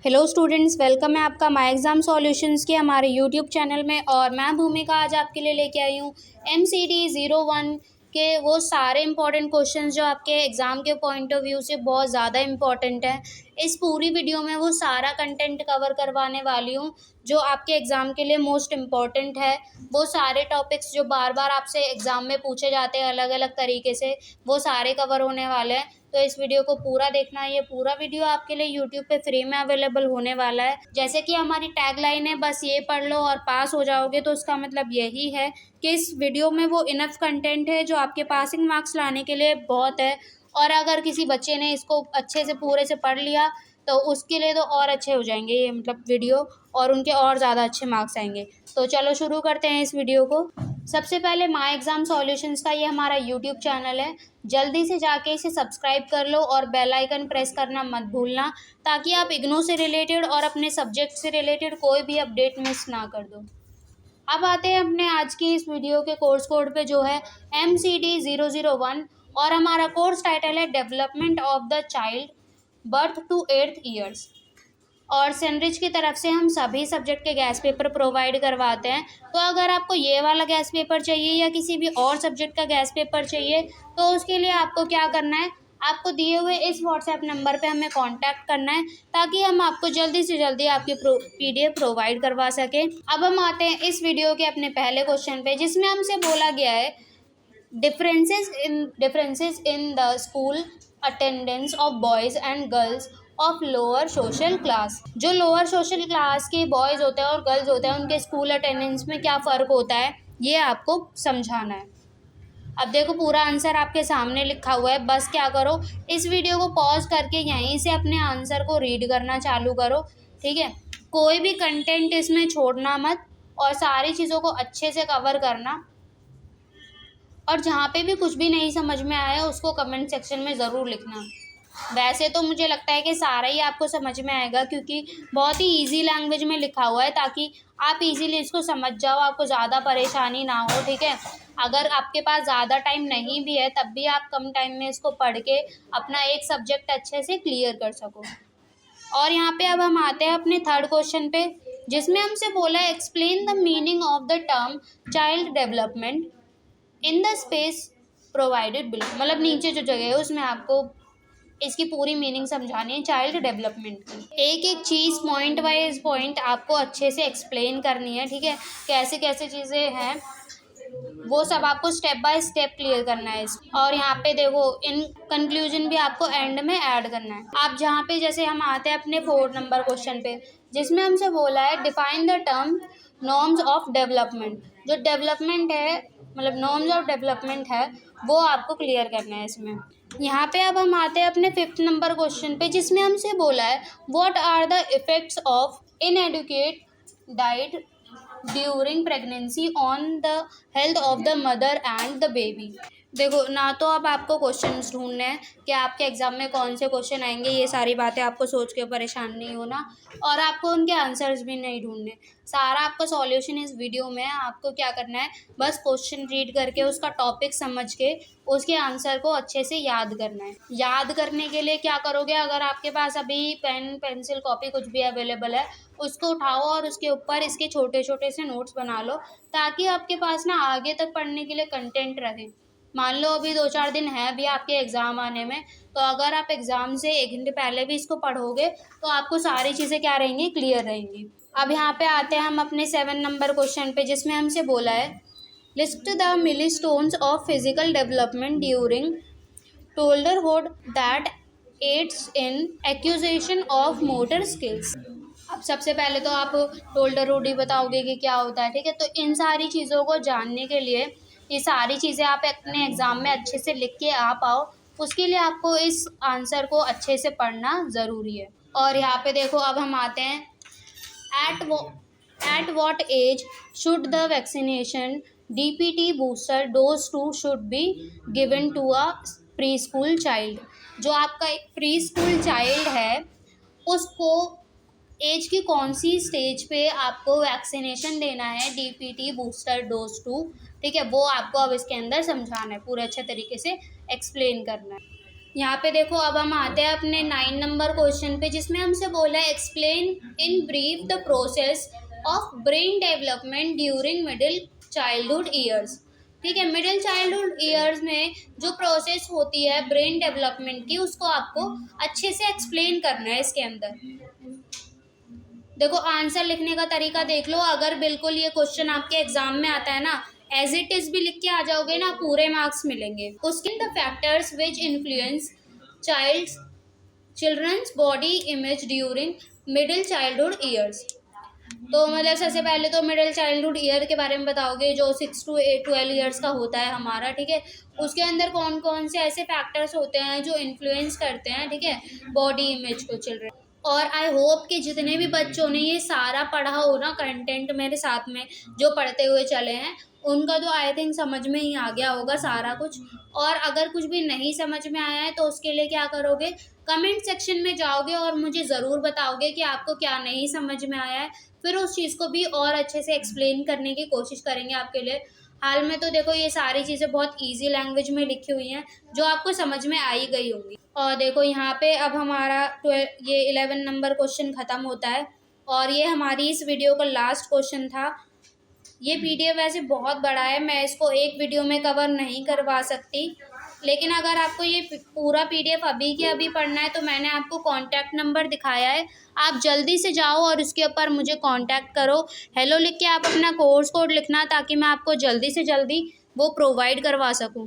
Hello students, welcome है आपका my exam solutions के हमारे यूट्यूब चैनल में। और मैं भूमिका आज आपके लिए लेके आई हूँ MCD 01 के वो सारे इंपॉर्टेंट क्वेश्चंस जो आपके एग्ज़ाम के पॉइंट ऑफ व्यू से बहुत ज़्यादा इंपॉर्टेंट है। इस पूरी वीडियो में वो सारा कंटेंट कवर करवाने वाली हूँ जो आपके एग्ज़ाम के लिए मोस्ट इम्पॉर्टेंट है। वो सारे टॉपिक्स जो बार बार आपसे एग्ज़ाम में पूछे जाते हैं अलग अलग तरीके से, वो सारे कवर होने वाले हैं। तो इस वीडियो को पूरा देखना है। ये पूरा वीडियो आपके लिए यूट्यूब पे फ्री में अवेलेबल होने वाला है। जैसे कि हमारी टैगलाइन है, बस ये पढ़ लो और पास हो जाओगे, तो उसका मतलब यही है कि इस वीडियो में वो इनफ कंटेंट है जो आपके पासिंग मार्क्स लाने के लिए बहुत है। और अगर किसी बच्चे ने इसको अच्छे से पूरे से पढ़ लिया तो उसके लिए तो और अच्छे हो जाएंगे ये वीडियो, और उनके और ज़्यादा अच्छे मार्क्स आएंगे। तो चलो शुरू करते हैं इस वीडियो को। सबसे पहले माय एग्ज़ाम सॉल्यूशंस का ये हमारा यूट्यूब चैनल है, जल्दी से जाके इसे सब्सक्राइब कर लो और बेल आइकन प्रेस करना मत भूलना, ताकि आप इग्नू से रिलेटेड और अपने सब्जेक्ट से रिलेटेड कोई भी अपडेट मिस ना कर दो। अब आते हैं अपने आज की इस वीडियो के कोर्स कोड पे, जो है MCD 001, और हमारा कोर्स टाइटल है development of the child birth to 8th years. और सेनरिच की तरफ से हम सभी सब्जेक्ट के गैस पेपर प्रोवाइड करवाते हैं। तो अगर आपको ये वाला गैस पेपर चाहिए या किसी भी और सब्जेक्ट का गैस पेपर चाहिए, तो उसके लिए आपको क्या करना है, आपको दिए हुए इस व्हाट्सएप नंबर पे हमें कांटेक्ट करना है, ताकि हम आपको जल्दी से जल्दी आपकी PDF प्रोवाइड करवा सकें। अब हम आते हैं इस वीडियो के अपने पहले क्वेश्चन पे, जिसमें हमसे बोला गया है differences in the school attendance of boys and girls of lower social class. जो लोअर सोशल क्लास के बॉयज़ होते हैं और गर्ल्स होते हैं, उनके स्कूल अटेंडेंस में क्या फ़र्क होता है, ये आपको समझाना है। अब देखो, पूरा आंसर आपके सामने लिखा हुआ है। बस क्या करो, इस वीडियो को पॉज करके यहीं से अपने आंसर को रीड करना चालू करो, ठीक है। कोई भी कंटेंट इसमें छोड़ना मत, और सारी चीज़ों को अच्छे से कवर करना। और जहाँ पे भी कुछ भी नहीं समझ में आया उसको कमेंट सेक्शन में ज़रूर लिखना। वैसे तो मुझे लगता है कि सारा ही आपको समझ में आएगा, क्योंकि बहुत ही इजी लैंग्वेज में लिखा हुआ है, ताकि आप इजीली इसको समझ जाओ, आपको ज़्यादा परेशानी ना हो, ठीक है। अगर आपके पास ज़्यादा टाइम नहीं भी है, तब भी आप कम टाइम में इसको पढ़ के अपना एक सब्जेक्ट अच्छे से क्लियर कर सको। और यहाँ पे अब हम आते हैं अपने थर्ड क्वेश्चन पे, जिसमें हमसे बोला है explain the meaning of the term child development in the space provided below. मतलब नीचे जो जगह है उसमें आपको इसकी पूरी मीनिंग समझानी है चाइल्ड डेवलपमेंट की। एक एक चीज़ पॉइंट वाइज पॉइंट आपको अच्छे से एक्सप्लेन करनी है, ठीक है। कैसे कैसे चीज़ें हैं वो सब आपको स्टेप बाय स्टेप क्लियर करना है। और यहाँ पे देखो, इन कंक्लूजन भी आपको एंड में ऐड करना है। आप जहाँ पे, जैसे हम आते हैं अपने 4 नंबर क्वेश्चन पे, जिसमें हमसे बोला है define the term norms of development. जो डेवलपमेंट है, मतलब नॉर्म्स ऑफ डेवलपमेंट है, वो आपको क्लियर करना है इसमें। यहाँ पे अब हम आते हैं अपने 5th नंबर क्वेश्चन पे, जिसमें हमसे बोला है what are the effects of inadequate diet during pregnancy on the health of the mother and the baby. देखो ना, तो अब आपको क्वेश्चंस ढूंढने हैं कि आपके एग्जाम में कौन से क्वेश्चन आएंगे। ये सारी बातें आपको सोच के परेशान नहीं होना, और आपको उनके आंसर्स भी नहीं ढूंढने। सारा आपका सॉल्यूशन इस वीडियो में है। आपको क्या करना है, बस क्वेश्चन रीड करके उसका टॉपिक समझ के उसके आंसर को अच्छे से याद करना है। याद करने के लिए क्या करोगे, अगर आपके पास अभी पेन पेंसिल कॉपी कुछ भी अवेलेबल है, उसको उठाओ और उसके ऊपर इसके छोटे छोटे से नोट्स बना लो, ताकि आपके पास ना आगे तक पढ़ने के लिए कंटेंट रहे। मान लो अभी 2-4 दिन है अभी आपके एग्ज़ाम आने में, तो अगर आप एग्ज़ाम से 1 घंटे पहले भी इसको पढ़ोगे तो आपको सारी चीज़ें क्या रहेंगी, क्लियर रहेंगी। अब यहाँ पे आते हैं हम अपने 7 नंबर क्वेश्चन पे, जिसमें हमसे बोला है list the milestones of physical development during toddlerhood that aids in acquisition of motor skills. अब सबसे पहले तो आप टोल्डरहुड ही बताओगे कि क्या होता है, ठीक है। तो इन सारी चीज़ों को जानने के लिए, ये सारी चीज़ें आप अपने एग्ज़ाम में अच्छे से लिख के आ पाओ, उसके लिए आपको इस आंसर को अच्छे से पढ़ना ज़रूरी है। और यहाँ पे देखो, अब हम आते हैं at what age should the vaccination DPT booster dose 2 should be given to a pre school child. जो आपका एक प्री स्कूल चाइल्ड है, उसको एज की कौन सी स्टेज पे आपको वैक्सीनेशन देना है DPT बूस्टर डोज 2, ठीक है। वो आपको अब इसके अंदर समझाना है, पूरे अच्छे तरीके से एक्सप्लेन करना है। यहाँ पे देखो, अब हम आते हैं अपने 9 नंबर क्वेश्चन पे, जिसमें हमसे बोला है explain in brief the process of brain development during middle childhood years. ठीक है, मिडिल चाइल्डहुड ईयर्स में जो प्रोसेस होती है ब्रेन डेवलपमेंट की, उसको आपको अच्छे से एक्सप्लेन करना है इसके अंदर। देखो, आंसर लिखने का तरीका देख लो। अगर बिल्कुल ये क्वेश्चन आपके एग्जाम में आता है ना, एज इट इज भी लिख के आ जाओगे ना, पूरे मार्क्स मिलेंगे। उसके the factors which influence children's body image during middle childhood years. तो मतलब सबसे पहले तो मिडिल चाइल्डहुड ईयर के बारे में बताओगे, जो 6 to 12 ईयर्स का होता है हमारा। ठीक है, उसके अंदर कौन कौन से ऐसे फैक्टर्स होते हैं जो इन्फ्लुएंस करते हैं, ठीक है, बॉडी इमेज को चिल्ड्रन। और आई होप कि जितने भी बच्चों ने ये सारा पढ़ा हो ना कंटेंट मेरे साथ में, जो पढ़ते हुए चले हैं, उनका तो आई थिंक समझ में ही आ गया होगा सारा कुछ। और अगर कुछ भी नहीं समझ में आया है तो उसके लिए क्या करोगे, कमेंट सेक्शन में जाओगे और मुझे ज़रूर बताओगे कि आपको क्या नहीं समझ में आया है। फिर उस चीज़ को भी और अच्छे से एक्सप्लेन करने की कोशिश करेंगे आपके लिए। हाल में तो देखो, ये सारी चीज़ें बहुत ईजी लैंग्वेज में लिखी हुई हैं, जो आपको समझ में आ ही गई होंगी। और देखो यहाँ पे अब हमारा 11 नंबर क्वेश्चन ख़त्म होता है, और ये हमारी इस वीडियो का लास्ट क्वेश्चन था। ये पीडीएफ वैसे बहुत बड़ा है, मैं इसको एक वीडियो में कवर नहीं करवा सकती, लेकिन अगर आपको ये पूरा पीडीएफ अभी के अभी पढ़ना है तो मैंने आपको कॉन्टैक्ट नंबर दिखाया है, आप जल्दी से जाओ और उसके ऊपर मुझे कॉन्टैक्ट करो। हेलो लिख के आप अपना कोर्स कोड लिखना, ताकि मैं आपको जल्दी से जल्दी वो प्रोवाइड करवा सकूँ।